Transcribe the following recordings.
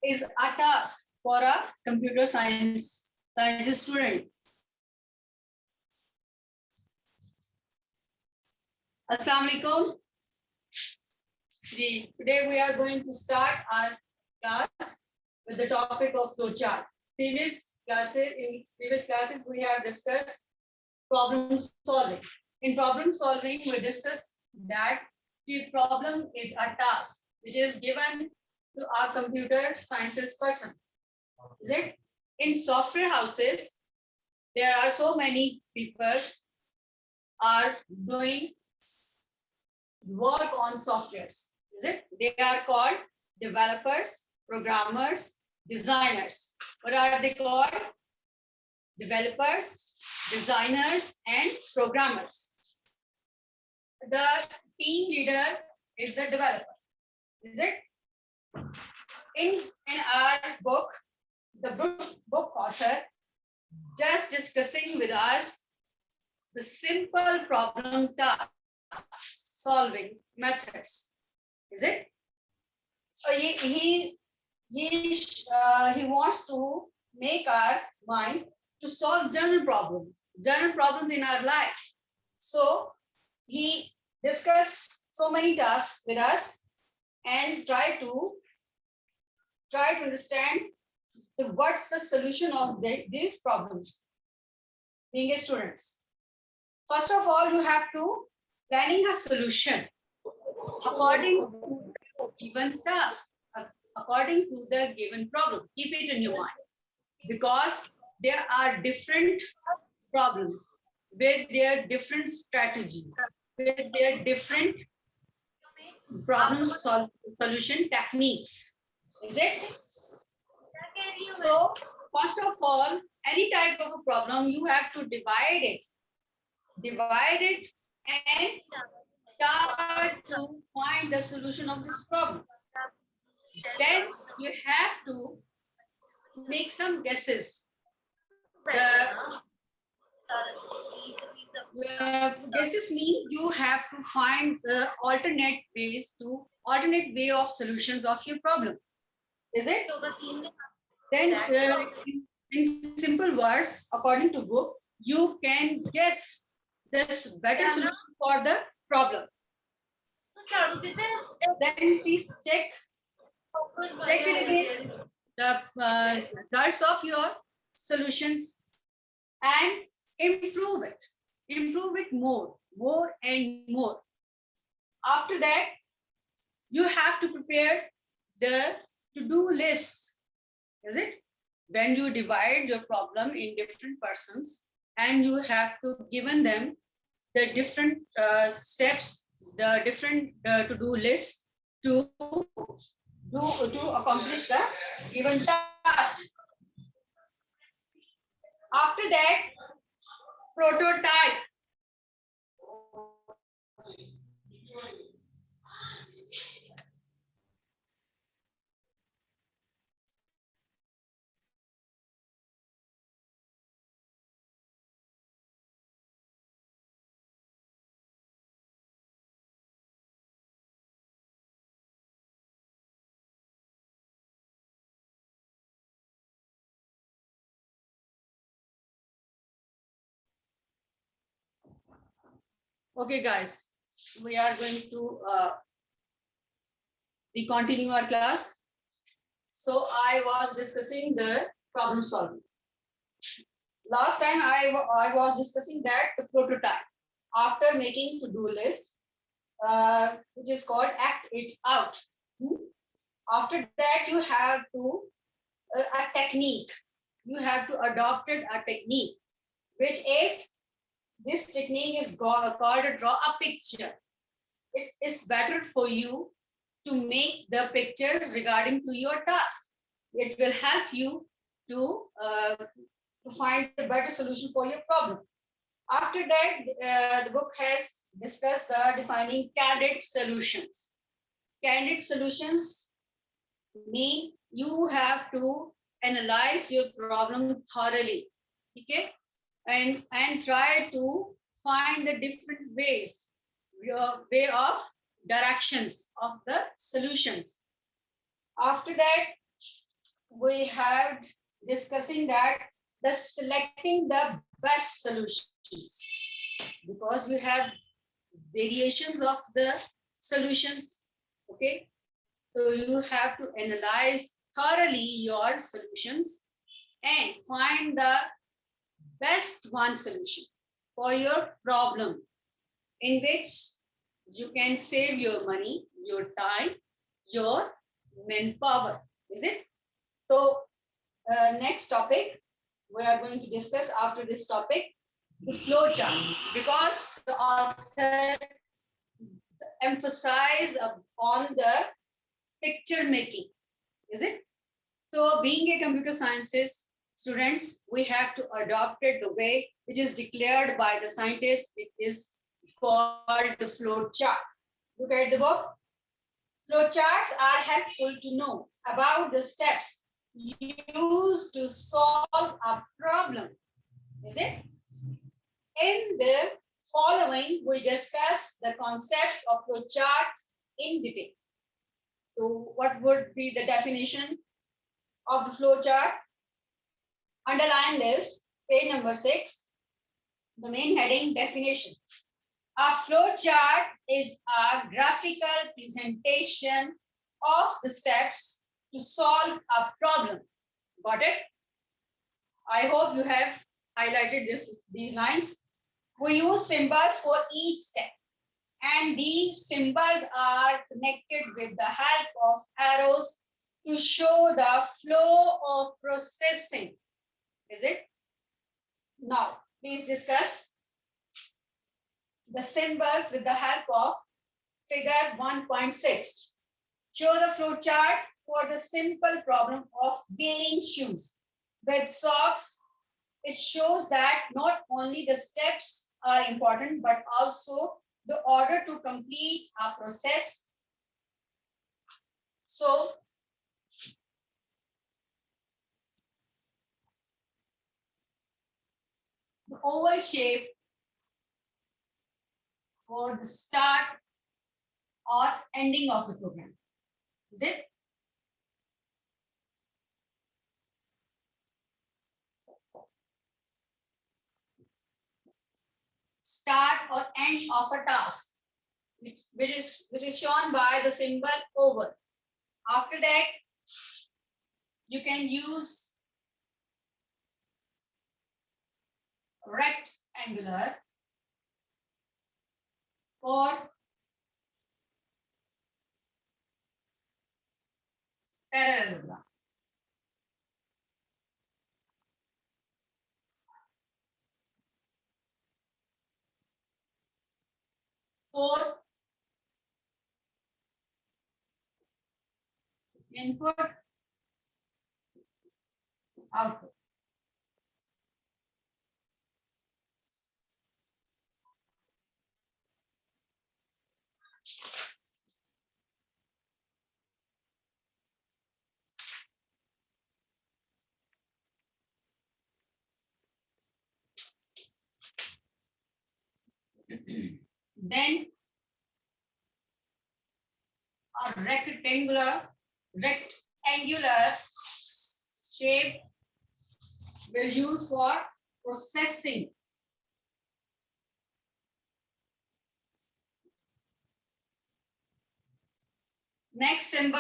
is a task for a computer science student. Assalamu alaikum. Today we are going to start our class with the topic of flowchart. In previous classes we have discussed problem solving. In problem solving, we discussed that the problem is a task which is given to our computer sciences person. Is it? In software houses, there are so many people are doing work on softwares. Is it? They are called developers, programmers, designers. What are they called? Developers, designers, and programmers. The team leader is the developer. Is it? In our book, the book author just discussing with us the simple problem task solving methods. Is it? So he wants to make our mind to solve general problems in our life. So he discussed so many tasks with us and try to understand what's the solution of these problems. Being a student, first of all, you have to planning a solution according to the given task, according to the given problem. Keep it in your mind, because there are different problems with their different strategies, with their different problem solution techniques. Is it? So first of all, any type of a problem, you have to divide it and start to find the solution of this problem. Then you have to make some guesses. Guesses mean you have to find the alternate way of solutions of your problem. Is it? Then in simple words, according to book, you can guess this better solution for the problem. Then please check it again, the results of your solutions, and improve it more and more. After that, you have to prepare the to-do lists. Is it? When you divide your problem in different persons and you have to given them the different steps, the different to-do lists to accomplish the given task. After that, prototype. Okay, guys, we are going to continue our class. So I was discussing the problem solving. Last time I was discussing that the prototype. After making to-do list, which is called act it out. After that, you have to a technique. You have to adopt a technique, which is this technique is called draw a picture. It's better for you to make the pictures regarding to your task. It will help you to find a better solution for your problem. After that, the book has discussed the defining candid solutions. Candid solutions mean you have to analyze your problem thoroughly, okay, and try to find the different ways, your way of directions of the solutions. After that, we have discussing that the selecting the best solutions, because we have variations of the solutions. Okay, so you have to analyze thoroughly your solutions and find the best one solution for your problem, in which you can save your money, your time, your manpower. Is it? So next topic we are going to discuss after this topic, the flow chart, because the author emphasize on the picture making. Is it? So being a computer sciences students, we have to adopt it the way which is declared by the scientists. It is called the flow chart. Look at the book. Flow charts are helpful to know about the steps used to solve a problem. Is it? In the following, we discuss the concepts of flow charts in detail. So what would be the definition of the flow chart? Underline this, page number 6, the main heading, definition. A flow chart is a graphical presentation of the steps to solve a problem. Got it? I hope you have highlighted these lines. We use symbols for each step, and these symbols are connected with the help of arrows to show the flow of processing. Is it? Now, please discuss the symbols with the help of figure 1.6. Show the flow chart for the simple problem of wearing shoes with socks. It shows that not only the steps are important, but also the order to complete a process. So, the oval shape for the start or ending of the program. Is it? Start or end of a task, which is shown by the symbol oval. After that, you can use rectangular or parallelogram. For input, output. Then a rectangular shape will use for processing. Next symbol,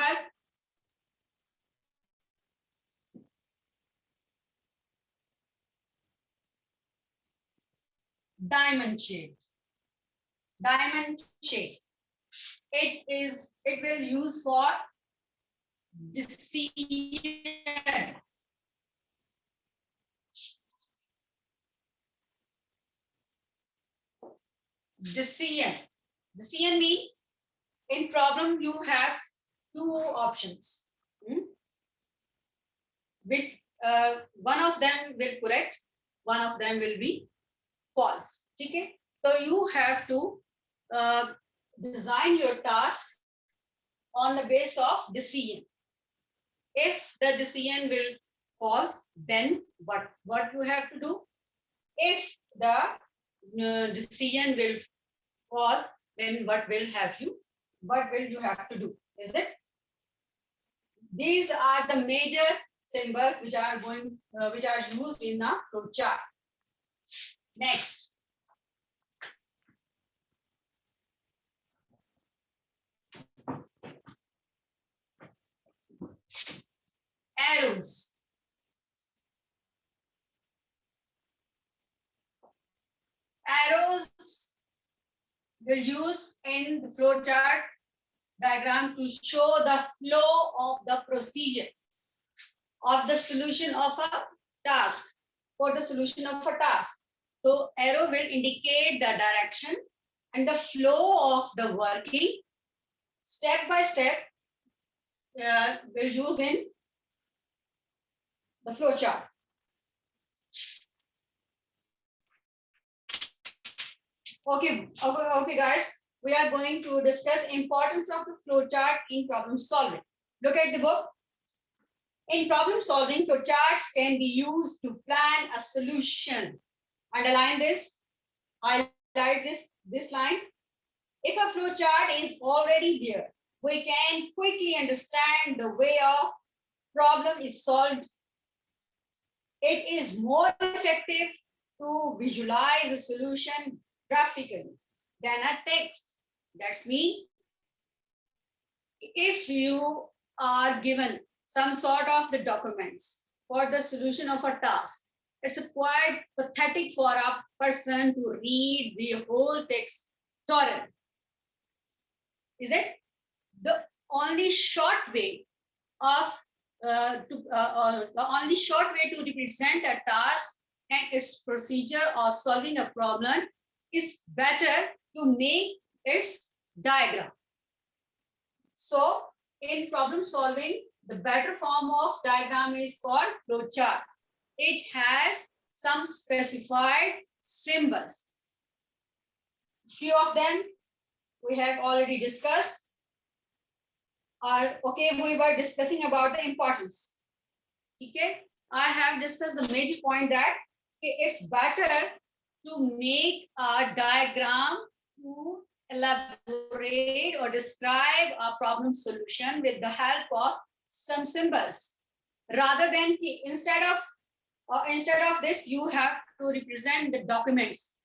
diamond shape. Diamond shape. It will use for decision. Decision means in problem you have two options. One of them will correct, one of them will be false. Okay? So you have to design your task on the basis of decision. If the decision will false, then what you have to do? If the decision will false, then what will you have to do? Is it? These are the major symbols which are used in a flowchart. Next, arrows. Arrows will use in the flowchart diagram to show the flow of the procedure of the solution of a task, for the solution of a task. So arrow will indicate the direction and the flow of the working step by step. Will use in the flowchart. Okay, guys. We are going to discuss importance of the flowchart in problem solving. Look at the book. In problem solving, flowcharts can be used to plan a solution. Underline this. Highlight this line. If a flowchart is already there, we can quickly understand the way a problem is solved. It is more effective to visualize a solution graphically than a text. That's mean if you are given some sort of the documents for the solution of a task, it's quite pathetic for a person to read the whole text thoroughly. Is it? The only short way of the only short way to represent a task and its procedure of solving a problem is better to make its diagram. So in problem solving, the better form of diagram is called flowchart. It has some specified symbols. Few of them we have already discussed. Okay, we were discussing about the importance. Okay, I have discussed the major point that it's better to make a diagram to elaborate or describe a problem solution with the help of some symbols, rather than instead of this you have to represent the documents,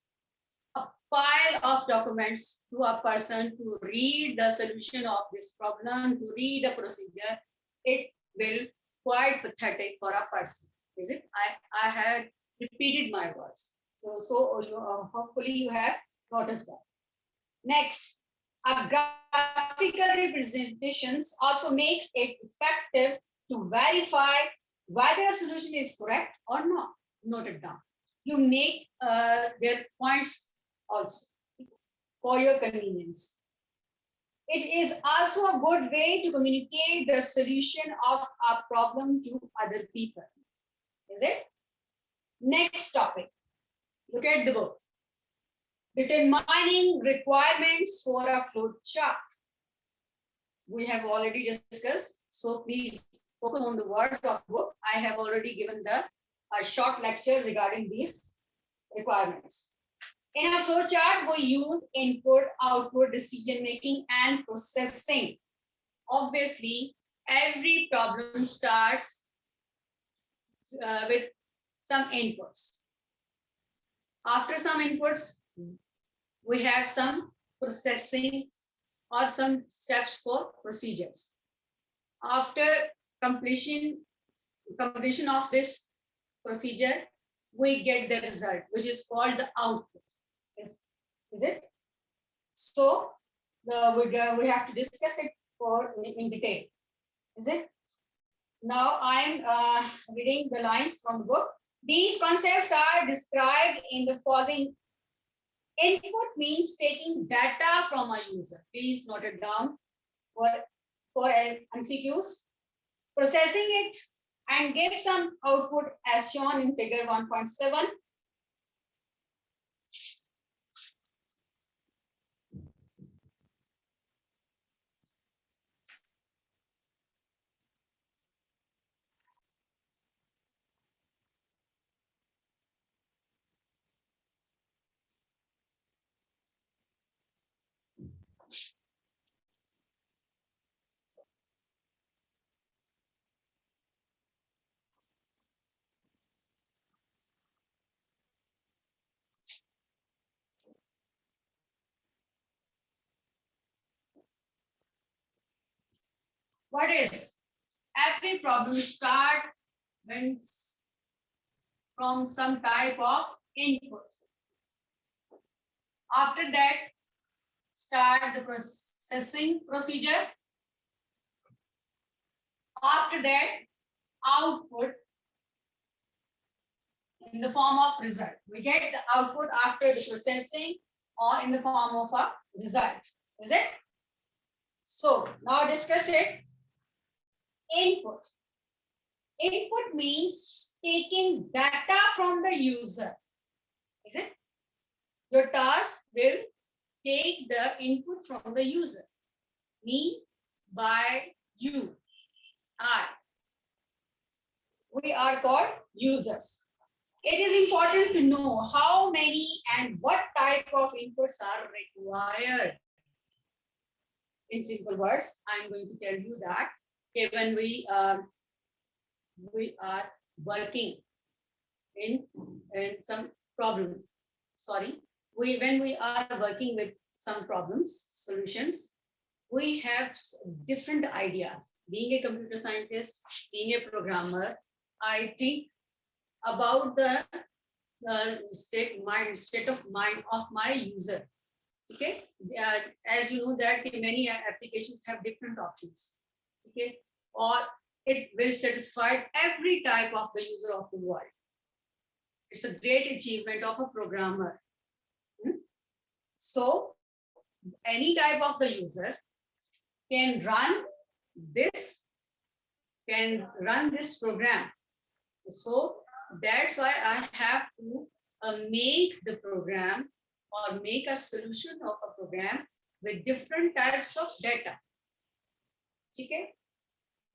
a pile of documents to a person to read the solution of this problem, to read the procedure. It will quite pathetic for a person. Is it? I had repeated my words. So you, hopefully you have noticed that. Next, a graphical representations also makes it effective to verify whether a solution is correct or not. Note it down. You make their points also for your convenience. It is also a good way to communicate the solution of a problem to other people. Is it? Next topic. Look at the book. Determining requirements for a flow chart. We have already discussed, so please focus on the words of the book. I have already given a short lecture regarding these requirements. In a flow chart, we use input, output, decision making, and processing. Obviously, every problem starts with some inputs. After some inputs, we have some processing or some steps for procedures. After completion of this procedure, we get the result, which is called the output. Is it? So we have to discuss it in detail. Is it? Now I am reading the lines from the book. These concepts are described in the following. Input means taking data from a user. Please note it down for MCQs. Processing it and give some output as shown in figure 1.7. What is? Every problem start when from some type of input. After that, start the processing procedure. After that, output in the form of result. We get the output after the processing or in the form of a result. Is it? So now discuss it. Input. Input means taking data from the user. Is it? Your task will take the input from the user. Me, by you, I. We are called users. It is important to know how many and what type of inputs are required. In simple words, I'm going to tell you that when we are working in some problem. Sorry, when we are working with some problems, solutions, we have different ideas. Being a computer scientist, being a programmer, I think about the state of mind of my user. Okay, as you know that many applications have different options. Okay, or it will satisfy every type of the user of the world. It's a great achievement of a programmer. So any type of the user can run this program. So that's why I have to make the program or make a solution of a program with different types of data. Okay.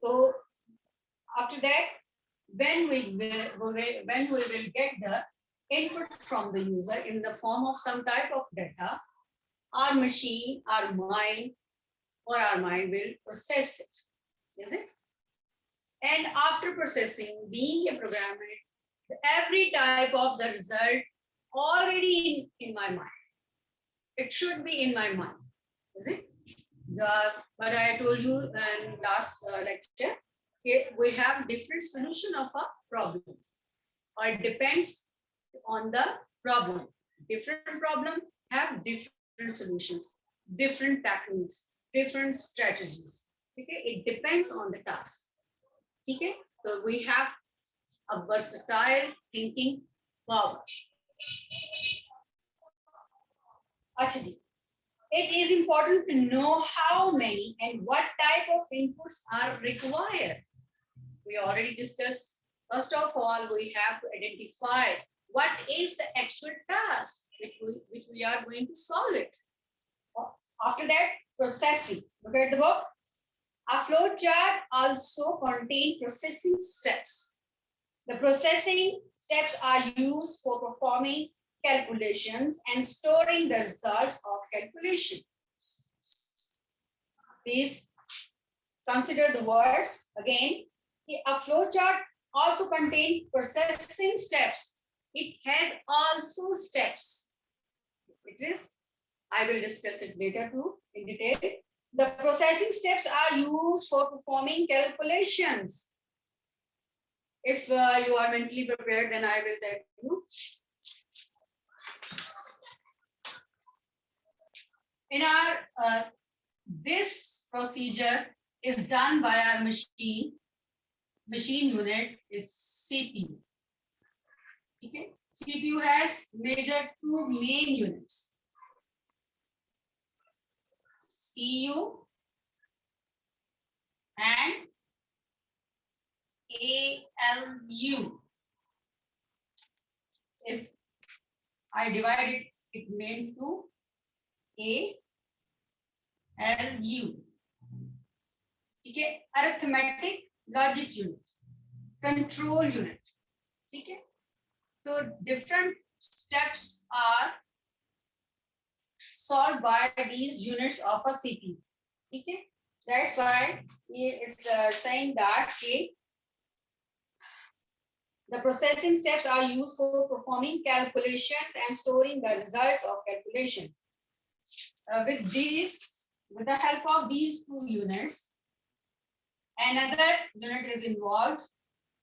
So after that, when we will get the input from the user in the form of some type of data, our machine, our mind will process it. Is it? And after processing, being a programmer, every type of the result already in my mind. It should be in my mind. Is it? But I told you in last lecture, okay, we have different solution of a problem. Or it depends on the problem. Different problem have different solutions, different techniques, different strategies. Okay, it depends on the task. Okay, so we have a versatile thinking power. Achha, it is important to know how many and what type of inputs are required. We already discussed. First of all, we have to identify what is the actual task which we are going to solve it. After that, processing. Look at the book. A flow chart also contains processing steps. The processing steps are used for performing calculations and storing the results of calculation. Please consider the words again. A flow chart also contains processing steps. It has also steps. It is, I will discuss it later too in detail. The processing steps are used for performing calculations. If you are mentally prepared, then I will tell you. In our, this procedure is done by our machine. Machine unit is CPU. Okay? CPU has major two main units. CU and ALU. If I divide it into ALU. Okay, arithmetic logic unit, control unit. Okay, so different steps are solved by these units of a CPU. Okay, that's why it's saying that the processing steps are used for performing calculations and storing the results of calculations. With the help of these two units, Another unit is involved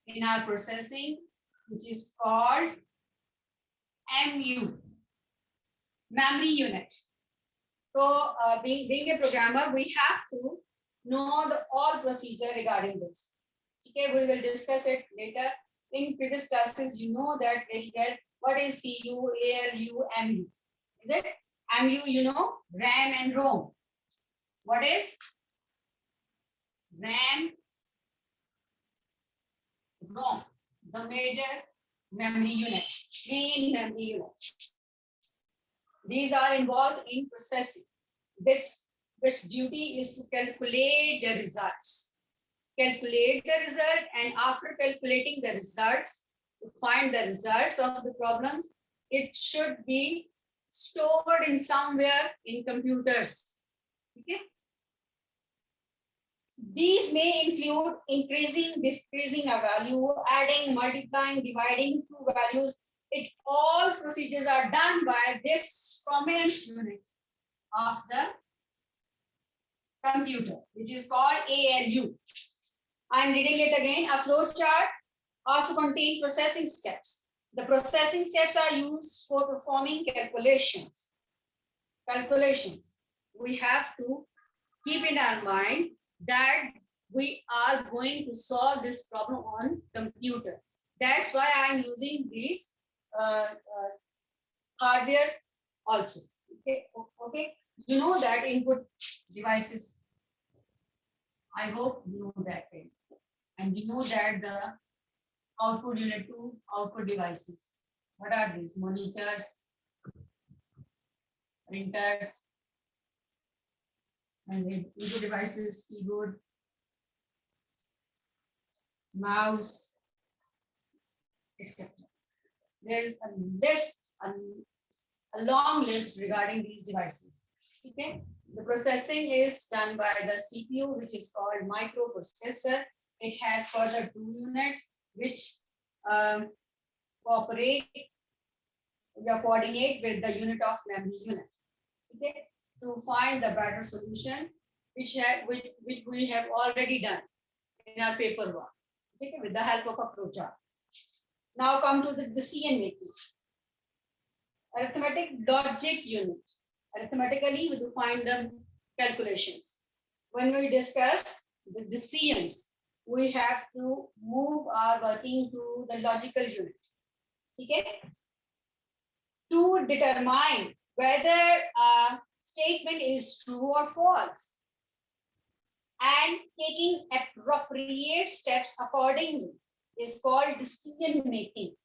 in our processing, which is called MU, memory unit. So being a programmer, we have to know the all procedure regarding this. Okay, we will discuss it later. In previous classes, you know that very well what is CU, ALU, MU. Is it? MU, you know, RAM and ROM. What is RAM, ROM? The major memory unit, main memory unit. These are involved in processing. Which duty is to calculate the results. Calculate the result, and after calculating the results, to find the results of the problems, it should be stored in somewhere in computers. Okay. These may include increasing, decreasing a value, adding, multiplying, dividing two values. It all procedures are done by this prominent unit of the computer, which is called ALU. I'm reading it again. A flowchart also contains processing steps. The processing steps are used for performing calculations. We have to keep in our mind that we are going to solve this problem on computer. That's why I'm using this hardware also. Okay. You know that input devices. I hope you know that. And you know that the output unit to output devices. What are these? Monitors, printers, and input devices, keyboard, mouse, etc. There is a list, a long list regarding these devices. Okay. The processing is done by the CPU, which is called microprocessor. It has further two units which coordinate with the unit of memory unit. Okay, to find the better solution, which we have already done in our paper work. Okay, with the help of a flowchart. Now come to the decision making. Arithmetic logic unit. Arithmetically, we define the calculations. When we discuss the decisions, we have to move our working to the logical unit. Okay? To determine whether a statement is true or false, and taking appropriate steps accordingly is called decision making.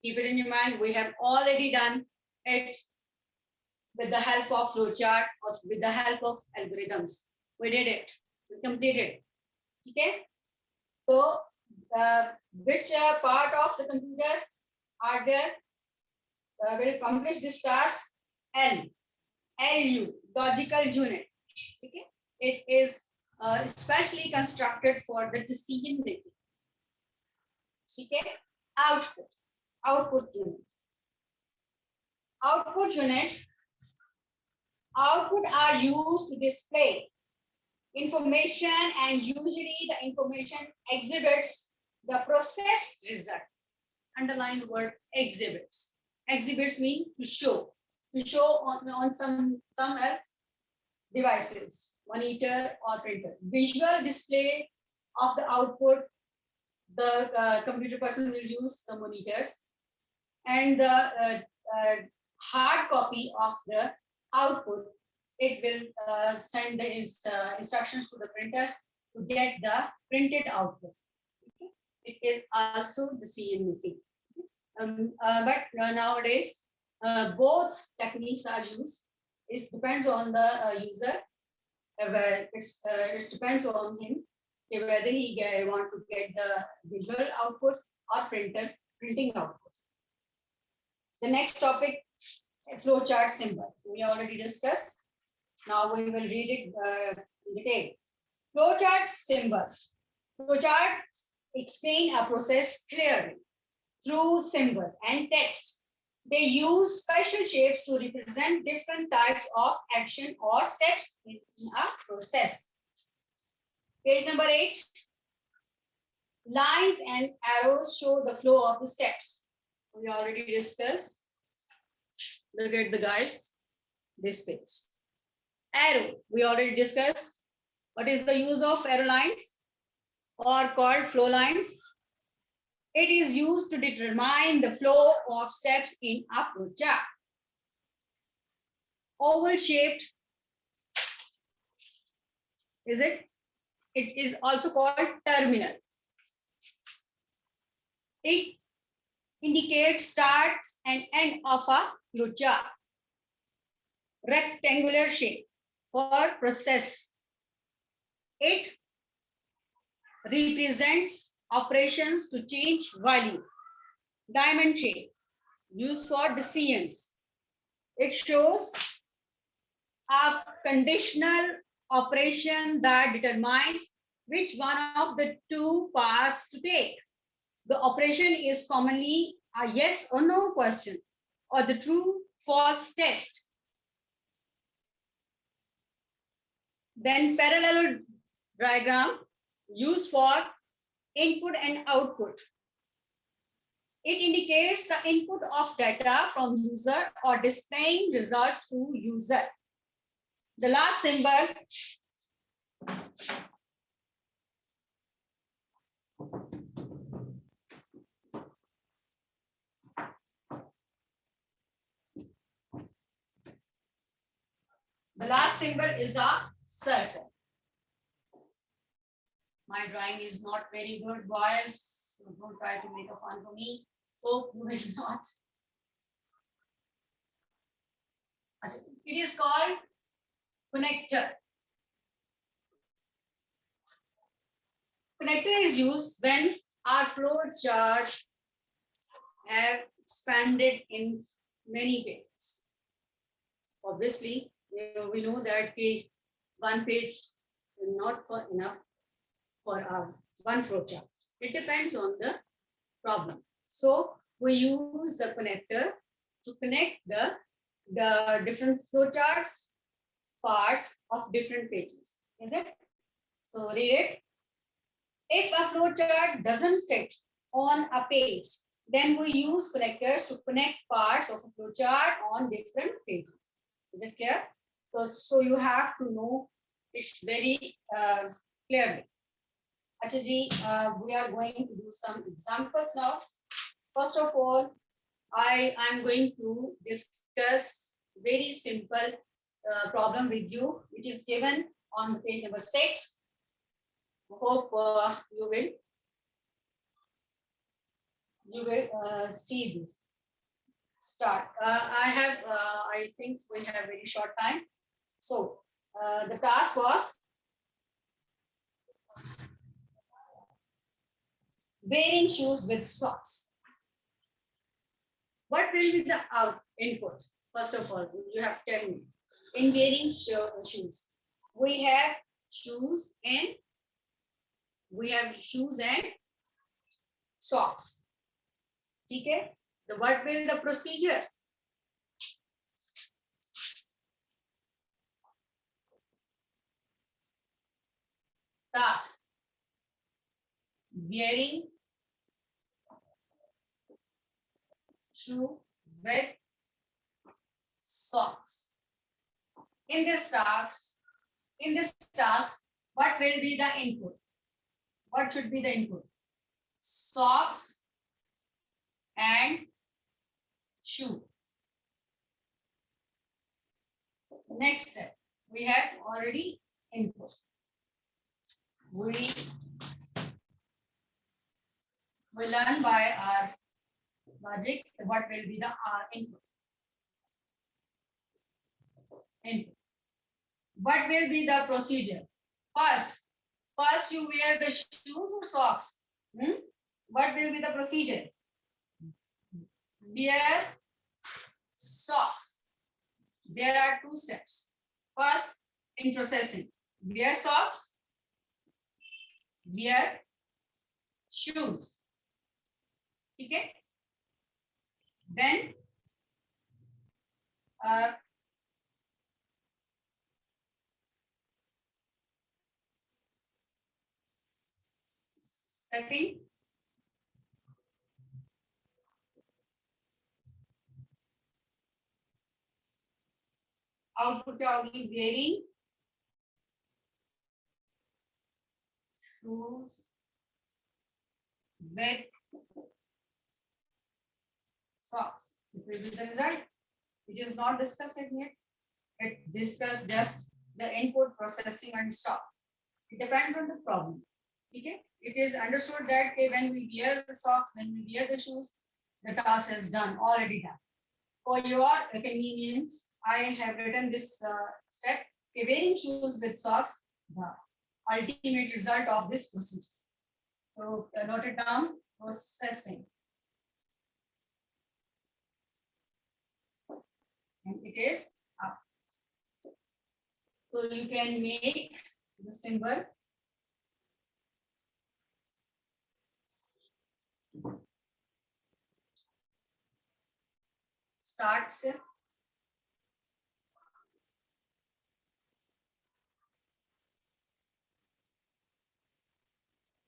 Keep it in your mind, we have already done it with the help of flowchart or with the help of algorithms. We did it, we completed. Okay, so which part of the computer hardware will accomplish this task? LU, logical unit. Okay, it is especially constructed for the decision making. Okay, output unit. Output are used to display information, and usually the information exhibits the processed result. Underline the word exhibits. Exhibits mean to show on some else devices, monitor or printer. Visual display of the output, the computer person will use the monitors, and the hard copy of the output, it will send the instructions to the printers to get the printed output. Okay? It is also decision making. But nowadays, both techniques are used. It depends on the user. It depends on him whether he want to get the visual output or printing output. The next topic, flowchart symbols. We already discussed. Now we will read it in detail. Flowchart symbols. Flowcharts explain a process clearly through symbols and text. They use special shapes to represent different types of action or steps in a process. Page number 8. Lines and arrows show the flow of the steps. We already discussed. Look at the guys. This page. Arrow. We already discussed. What is the use of arrow lines or called flow lines? It is used to determine the flow of steps in a flow chart. Oval shaped. Is it? It is also called terminal. It indicates start and end of a flow chart. Rectangular shape for process. It represents operations to change value. Diamond shape used for decisions. It shows a conditional operation that determines which one of the two paths to take. The operation is commonly a yes or no question or the true false test. Then parallel diagram used for input and output. It indicates the input of data from user or displaying results to user. The last symbol is a circle. My drawing is not very good, boys. So don't try to make a fun for me. Hope you will not. It is called connector. Connector is used when our flow chart have expanded in many pages. Obviously, we know that one page is not enough for our one flow chart. It depends on the problem. So we use the connector to connect the different flow charts parts of different pages. Is it? So read it. If a flow chart doesn't fit on a page, then we use connectors to connect parts of a flow chart on different pages. Is it clear? So you have to know it's very clearly. Achaji, we are going to do some examples now. First of all, I am going to discuss very simple problem with you, which is given on page number 6. Hope you will see this. Start. I think we have very short time. So the task was wearing shoes with socks. What will be the input? First of all, you have to tell me. In wearing shoes, we have shoes and socks. Okay? What will the procedure? Task. Wearing shoe with socks. In this task, what will be the input? What should be the input? Socks and shoe. Next step, we have already input. We learn by our logic what will be the input. What will be the procedure? First you wear the shoes or socks. What will be the procedure? Wear socks. There are two steps. First, in processing, wear socks, wear shoes. Okay. Then setting. Output क्या होगी? Wearing shoes with socks. It will be the result, which is not discussed yet. It discussed just the input, processing, and stop. It depends on the problem. Okay? It is understood that when we wear the socks, when we wear the shoes, the task is done, already done. For your convenience, I have written this step. Wearing shoes with socks, the ultimate result of this procedure. So note it down, processing. And it is up. So you can make the symbol. Start step.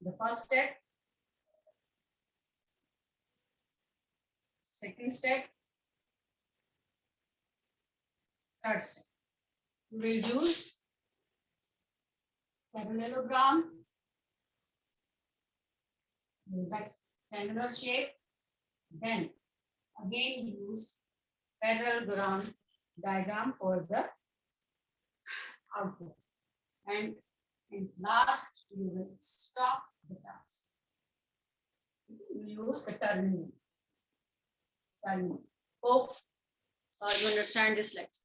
The first step. Second step. Third step. We will use parallelogram, rectangular shape. Then again use parallelogram diagram for the output. And last, you will stop the task. You use the terminal. Hope you understand this lecture.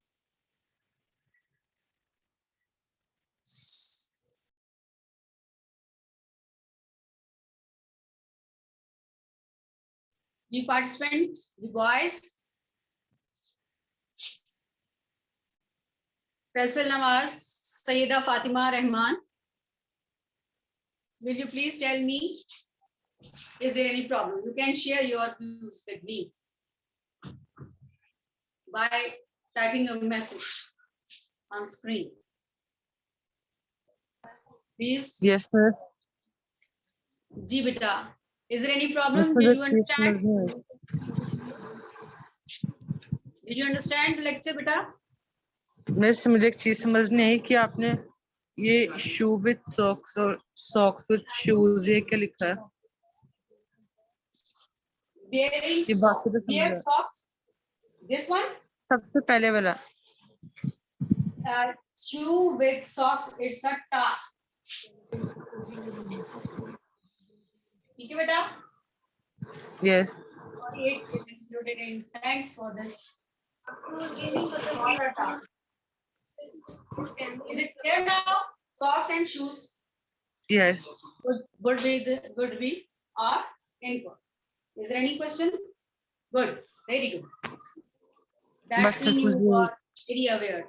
The participants, the boys. Faisal Nawaz, Sayyida Fatima Rahman. Will you please tell me, is there any problem? You can share your views with me by typing a message on screen. Please. Yes, sir. Ji beta, is there any problem? Yes, Did you understand? Did you understand the lecture, beta? Miss मुझे एक चीज समझ नहीं आई कि आपने ये शू with socks और socks with shoes ये क्या लिखा है? Wearing ये बाकी socks. तो Wear socks. This one? सबसे पहले वाला. Shoe with socks. It's a task. ठीक है बेटा? Yes. It is included in. Thanks for this. Is it clear now? Socks and shoes. Yes. Would be our input. Is there any question? Good. Very good. That means you are very aware.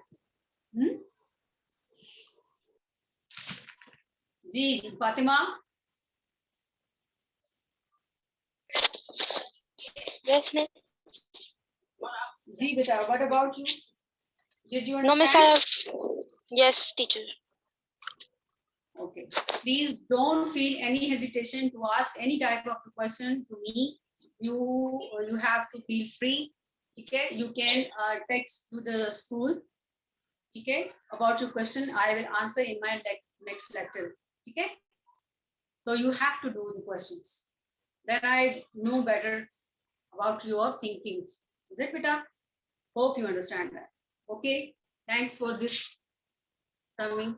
Ji, Fatima. Yes, miss. Ji, beta, what about you? Did you understand? No, miss, I have. Yes, teacher. Okay. Please don't feel any hesitation to ask any type of question to me. You have to feel free. Okay. You can text to the school. Okay. About your question, I will answer in my next lecture. Okay. So you have to do the questions. Then I know better about your thinkings. Is it, beta? Hope you understand that. Okay. Thanks for this coming.